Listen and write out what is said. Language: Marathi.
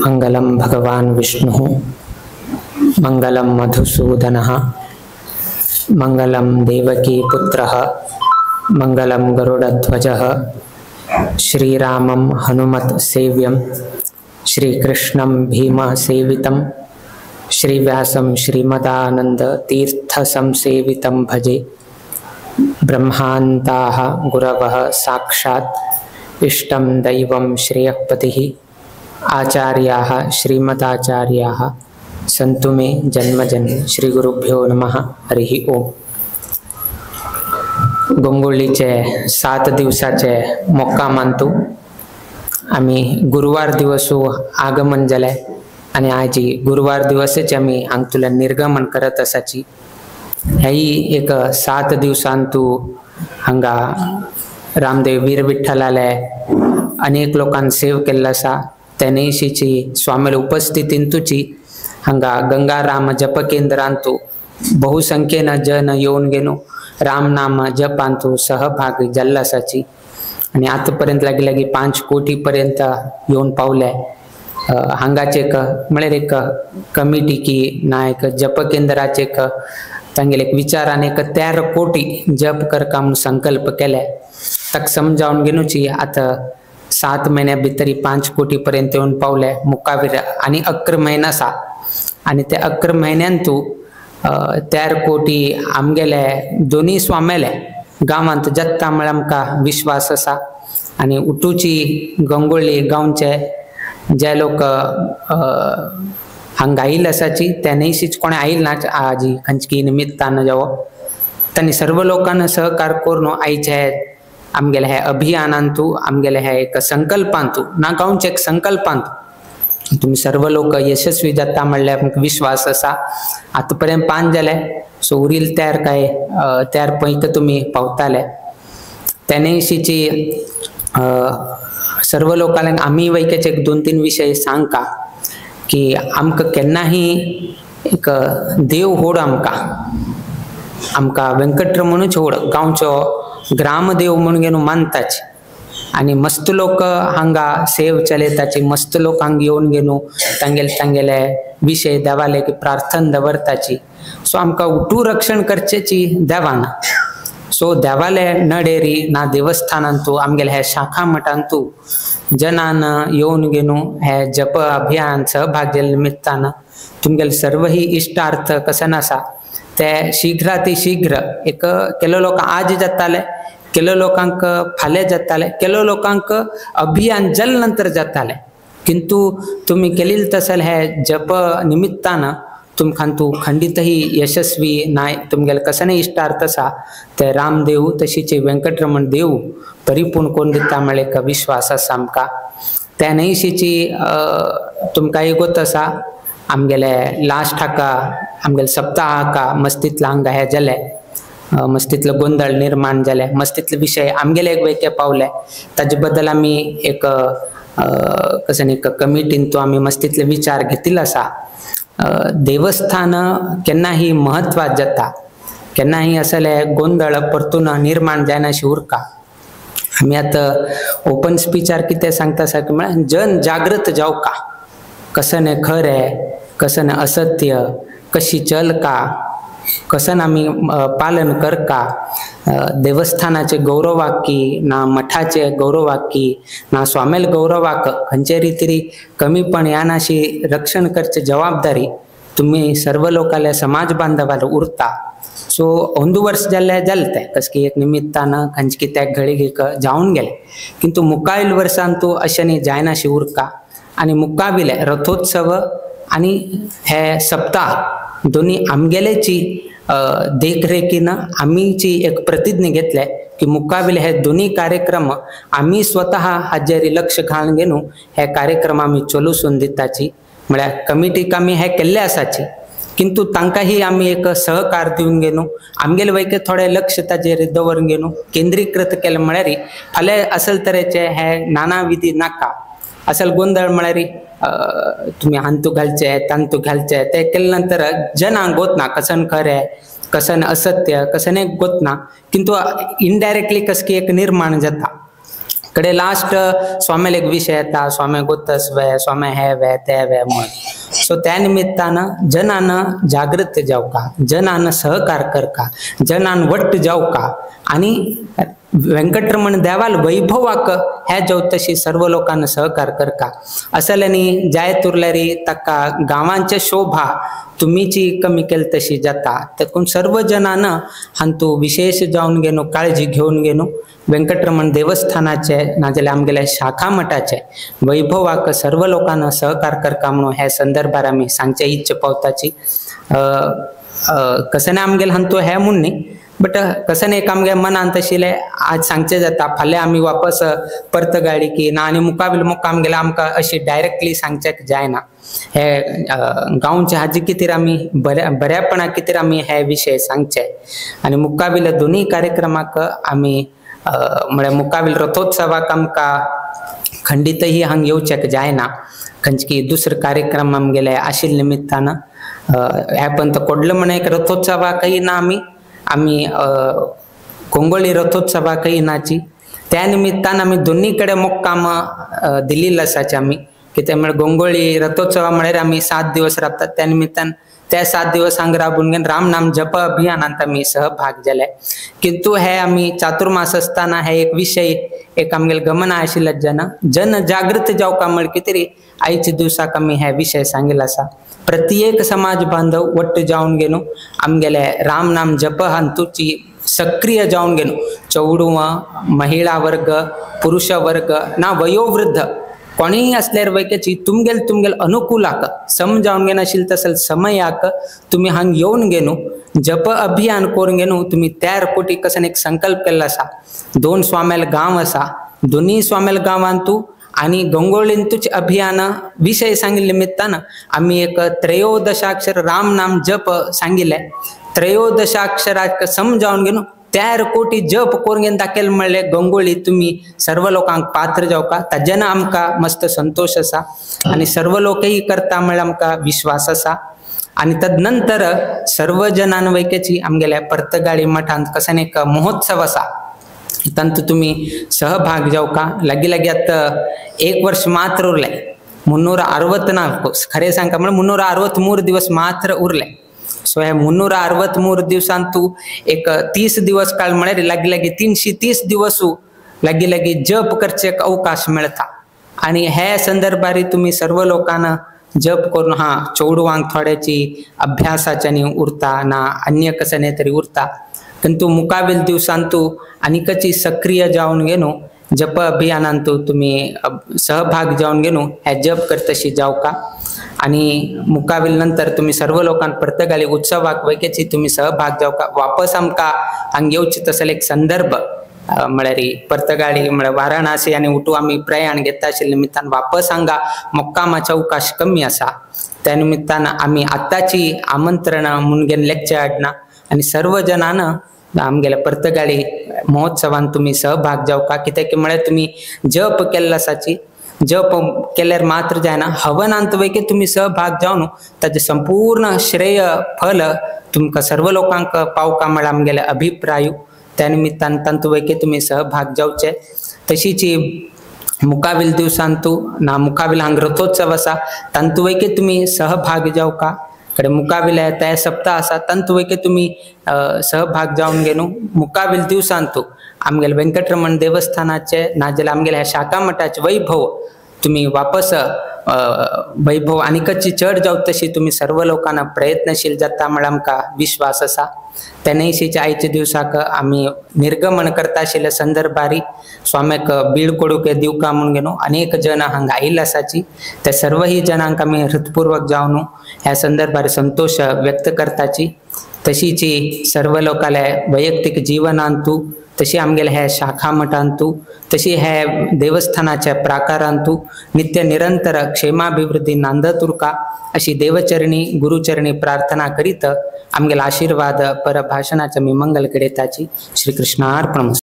मंगलम भगवान विष्णु मंगलम मधुसूदन मंगलम देवकी पुत्र मंगलम गरुड़ध्वज श्रीरामं हनुमत सेव्यं श्रीकृष्णं भीम सेवितं श्रीव्यासं श्रीमदानंद तीर्थ संसेवितं भजे। ब्रह्मान्ताः गुरवः साक्षात् इष्टं दैवं श्रेयःपतिः आचार्याः श्रीमदाचार्याः संतु मे जन्मजन्म। श्री गुरुभ्यो नमः। हरि ओम। गोंगुळ्ळीचे 7 दिवसाचे मोक्कामांतू आम्ही गुरुवार दिवसू आगमन जाले आणि आजी गुरुवार दिवसच आम्ही हांगतुला निर्गमन करत असाची। ही एक 7 दिवसांतू हांगा रामदेव वीर विठ्ठलाले अनेक लोकांन सेव केल्लो आसा। तेनेशीची स्वामील उपस्थितींतूची हांगा गंगा राम जप केंद्रांतू बहुसंख्येन जन येऊन गेलो राम नाम जपांतू सहभागी जाल्लो आसाची। आणि आतापर्यंत लागी 5 कोटी पर्यंत येऊन पावले। हांगाचे म्हळ्यार एक कमिटी की ना एक जप केंद्राचे तांगेले एक विचारान एक 13 कोटी जप करका म्हणून संकल्प केले। ताका समजावून घेऊची आता 7 महिन्या भितर 5 कोटी पर्यंत येऊन पावले मुक्कावीर आणि 11 महिना आसा आणि त्या 11 महिन्यांतू 13 कोटी आमगेले दोन्ही स्वामेले गावांत जत्ता म्हळ्यार आमकां विश्वास आसा। आणि उटूची गोंगुळ्ळी गांवचे जे लोक हांगा आयिल्ले आसाची तेनेशीच कोणे आयिल्ले ना आजी खंयची निमित्तान जावो तांणी सर्व लोकांना सहकार करून आयचे आमगेले हे अभियानांतू आमगेले हे एक संकल्पांतू ना गांवचे एक संकल्पांतू तुम्ही सर्व लोक यशस्वी जाता म्हणल्यार आमकां विश्वास आसा। आतापर्यंत 5 जाले सो उरील त्यार पयत तुम्ही पावताले। तेनेशीची सर्व लोकांक आम्ही वैकेचे एक 2-3 विषय सांगका की आमकां केन्नाही एक देव होड आमकां वेंकटरमणूच होड गांवचो ग्रामदेव म्हणून घेवन मानताची। आणि मस्त लोक हांगा सेव चलयताची मस्त लोक हांगा येवन घेवन तांगेले विषय देवाले की प्रार्थना दवरताची। सो आमकां उठू रक्षण करचेची देवान सो देवाले नडेरी ना देवस्थानांतू आमगेले हे शाखा मठांतू जनान येवन घेवन हे जप अभियान सहभाग जाल्ले निमित्तान तुमगेले सर्व ही इष्टार्थ कसन आसा ते शीघ्राती शीघ्र एक केलो लोक आज जाताले केलो लोकांक फाल्यां जाताले केलो लोकांक अभियान जल नंतर जाताले। किंतु तुम्ही केलेले तसल हे जप निमित्तान तुमकांतू खंडितही यशस्वी नाय तुमगेले कसने इष्टार्थ आसा ते रामदेव तशीचे वेंकटरमण देव परिपूर्ण करून दिता म्हळ्यार एक विश्वास आसा आमकां। त्या नैशीची तुमकां एक आसा आमगेले लास्ट हाका आमगेले सप्ताह हाका मस्तींतलो हांगा हे जाले मस्तींतलो गोंधळ निर्माण जाले मस्तींतले विषय आमगेले एक वेके पावले ताजे बद्दल आमी एक कसं एक कमिटींतू आमी मस्तींतले विचार घेतिल्लो आसा। देवस्थान केन्नाही महत्वाच जाता केन्नाही असले गोंधळ परतून निर्माण जायनाशी उरका। आमी आतां ओपन स्पीचार कितें सांगता सारकें म्हळ्यार जन जागृत जावका कसने खरें कसने असत्य कशी चलका कसन आमी पालन करका देवस्थानाचे गौरवाक की ना मठाचे गौरवाक की ना स्वामेल गौरवाक खंयचे रितीरी कमीपण यानाशी रक्षण करचे जबाबदारी तुम्ही सर्व लोकांले समाज बांधवाले उरता। सो 1 वर्ष जाल्ले जालते कसकी एक निमित्तान खंयचे कित्याक घडीक जावन गेले किंतु मुखावेल वर्सांतू अशें जायनाशी उरका। आणि मुखाविले रथोत्सव आणि हे सप्ताह दोन्ही आमगेलेची देखरेखीन आमीची एक प्रतिज्ञा घेतले की मुखाविले हे दोन्ही कार्यक्रम आम्ही स्वतः हाजेरी लक्ष घालून घेऊन हे कार्यक्रम आम्ही चलूसून दिताची म्हळ्यार कमिटीक आमी हे केल्ले आसाची किंतु तांकांही आमी एक सहकार दिवन घेवन आमगेले वैके थोडे लक्ष ताजेर दवरून घेवन केंद्रीकृत केले म्हळ्यार फाल्यां असल तरेचे हे नाना विधी नाका असल गोंधळ म्हळ्यार तुम्ही हांतू घालचे तांतू घालचे ते केले नंतर जनांक गोतना कसन खरें कसन असत्य कसने गोतना किंतु इनडायरेक्टली कस की एक निर्माण जाता कडे लास्ट स्वामीला एक विषय येता स्वामी गोतस वे स्वामी हे वे ते वे म्हण सो त्या निमित्तानं जनानं जागृत जाऊ का जनानं सहकार कर का जनान वट्ट जाऊ का आणि व्यंकटरमण देवाल वैभवाक ह्या जाऊ तशी सर्व लोकांना सहकार कर का असल्यानी जाय तुरल्यारी तक्का गावांच्या शोभा तुम्हीची कमी केल तशी जाता तर सर्व जनानं हांतू विशेष जाऊन गेनो काळजी घेऊन गेनो व्यंकटरमण देवस्थानाचे नाजाल्यार आमगेल्या शाखा मठाचे वैभवाक सर्व लोकांना सहकार करका म्हणून ह्या संदर्भात आम्ही सांगचे इच्छा पावताची कसं आमगेल हांतू हे म्हणून न्ही बट कसं एक आमगे मनांत आशिल्लें आज सांगचे जाता फाल्यां आमी वापस परत गाडी की ना आनी मुकाबील मुक्काम गेल्यार आमकां अशी डायरेक्टली सांगचेक जायना हे गांवचे हाजे कितेर आमी बऱ्यापणा कितेर आमी हे विशय सांगचे आनी मुकाबील दोन्ही कार्यक्रमाक आमी म्हळ्यार मुकाबील रथोत्सवाक आमकां खंडितही हांग येवचेक जायना खंयची दुसरो कार्यक्रम आमगेले आशिल्ले निमित्तान हे पंत कोडलो म्हण एक रथोत्सवाकय ना आमी गोंगोळी रथोत्सवाकय नाची त्या निमित्तान आमी दोन्ही कडे मुक्काम दिल्लीला आसाचे आमी कित्याक म्हळ्यार गोंगोळी रथोत्सवा म्हळ्यार आमी 7 दिवस राबतात त्या निमित्तान त्या 7 दिवस हांग राबून घेवन राम नाम जप अभियानांत आमी सहभाग जाले किंतु हे आमी चातुर्मास असताना हे एक विषय एक आमगेले गमन आशिल्ले जन जागृत जावका म्हण कितें आयच्या दिवसाक आमी हे विषय सांगिल्लो आसा प्रत्येक समाज बांधव वट्ट जावन गेलो आमगेले राम नाम जप हांतूची सक्रिय जावन गेलो चौडुवा महिला वर्ग पुरुष वर्ग ना वयोवृद्ध कोणीय असल्यार वैकेची तुमगेल अनुकूलाक सम जावन घेन आशिल्ले तसल समयाक तुम्ही हांग येवन गेनो जप अभियान करून गेनो तुम्ही तयार कोटी कसन एक संकल्प केल्लो आसा 2 स्वामेल गांव आसा दोन्ही स्वामेल गांवांतू आणि गंगोळींतूच अभियान विषय सांगिल्ले निमित्तान आम्ही एक 13 राम नाम जप सांगिल्ले 13 सम जावन गेनो तयार कोटी जप करून घेवन दाखयल म्हणले गंगोळी तुम्ही सर्व लोकांक पात्र जावका ताजेन आमकां मस्त संतोष आसा आणि सर्व लोकही करता म्हणल्यार आमकां विश्वास आसा आणि तदनंतर सर्व जनान वैकेची आमगेल्या परतगाडी मठांत कसन एक महोत्सव आसा तंतु तुम्ही सहभाग जावका लागी आता 1 वर्ष मात्र उरले 364 खरे सांगता म्हणजे 363 दिवस मात्र उरले सो हे 363 दिवसांतू एक 30 दिवस काळ म्हळ्यार लागी 330 दिवस लागी जप करचे अवकाश मिळता आणि हे संदर्भारी तुम्ही सर्व लोकांना जप करून हा चौडवांक थोड्याची अभ्यासाच्यानी उरता ना अन्य कसने तरी उरता किंतु मुकाबील दिवसांतू आनीकची सक्रिय जावन गेनो जप अभियानांतू तुम्ही सहभाग जावन गेनो हे जप करतशी जावका आणि मुकाबील नंतर तुम्ही सर्व लोकांक परतगाली उत्सवाक वैकेची तुम्ही सहभाग जावका वापस आमकां हांग येवचे तसले एक संदर्भ म्हळ्यार परतगाडी म्हळ्यार वाराणसी आणि उठू आम्ही प्रयाण घेता आशिल्ले निमित्तान वापस हांगा मुक्कामाचो अवकाश कमी आसा त्या निमित्तान आम्ही आताची आमंत्रण म्हणून घेवन लेक्चर हाडना आणि सर्व जनान आमगेल्या परतगाडी महोत्सवान तुम्ही सहभाग जावका कित्याक म्हळ्यार तुम्ही जप केल्लो आसाची जप केल्यार मात्र जायना हवनांत वैके तुम्ही सहभाग जावन ताचे संपूर्ण श्रेय फल तुमकां सर्व लोकांक पावका म्हळ्यार आमगेले अभिप्राय त्या निमित्तान तंतु वैके तुम्ही सहभाग जावचे तशीची मुकाबील दिवसांतू ना मुकाबील हांग रथोत्सव आसा तंतु वैके तुम्ही सहभाग जावका कडे मुकाबील त्या सप्ताह आसा तंतु वैके तुम्ही सहभाग जावन गेलो मुकाबील दिवसांतू आमगेले व्यंकटरमण देवस्थानाचे नाजाल्यार आमगेल्या शाखा मठाचे वैभव तुम्ही वापस वैभव आनीकची चढ जाव तशी तुम्ही सर्व लोकांना प्रयत्नशील जाता म्हळ्यार आमकां विश्वास आसा तेन्नायशीच्या आयच्या दिवसाक आम्ही निर्गमन करता आशिल्ल्या संदर्भारी स्वाम्याक बीळकोडूके दिवका म्हणून गेलो अनेक जन हांगा आयिल्ले आसाची त्या सर्वही जनांक आमी हृदयपूर्वक जावन ह्या संदर्भार संतोष व्यक्त करताची तशीची सर्व लोकांले वैयक्तिक जीवनांतू तशी आमगेले हे शाखा मठांतू तशी हे देवस्थानाच्या प्राकारांतू नित्य निरंतर क्षेमाभिवृद्धी नांदत उरका अशी देवचरणी गुरुचरणी प्रार्थना करीत आमगेला आशीर्वाद परभाषणाच्या मी मंगल कडेताची श्री कृष्णार्पणमस्तु।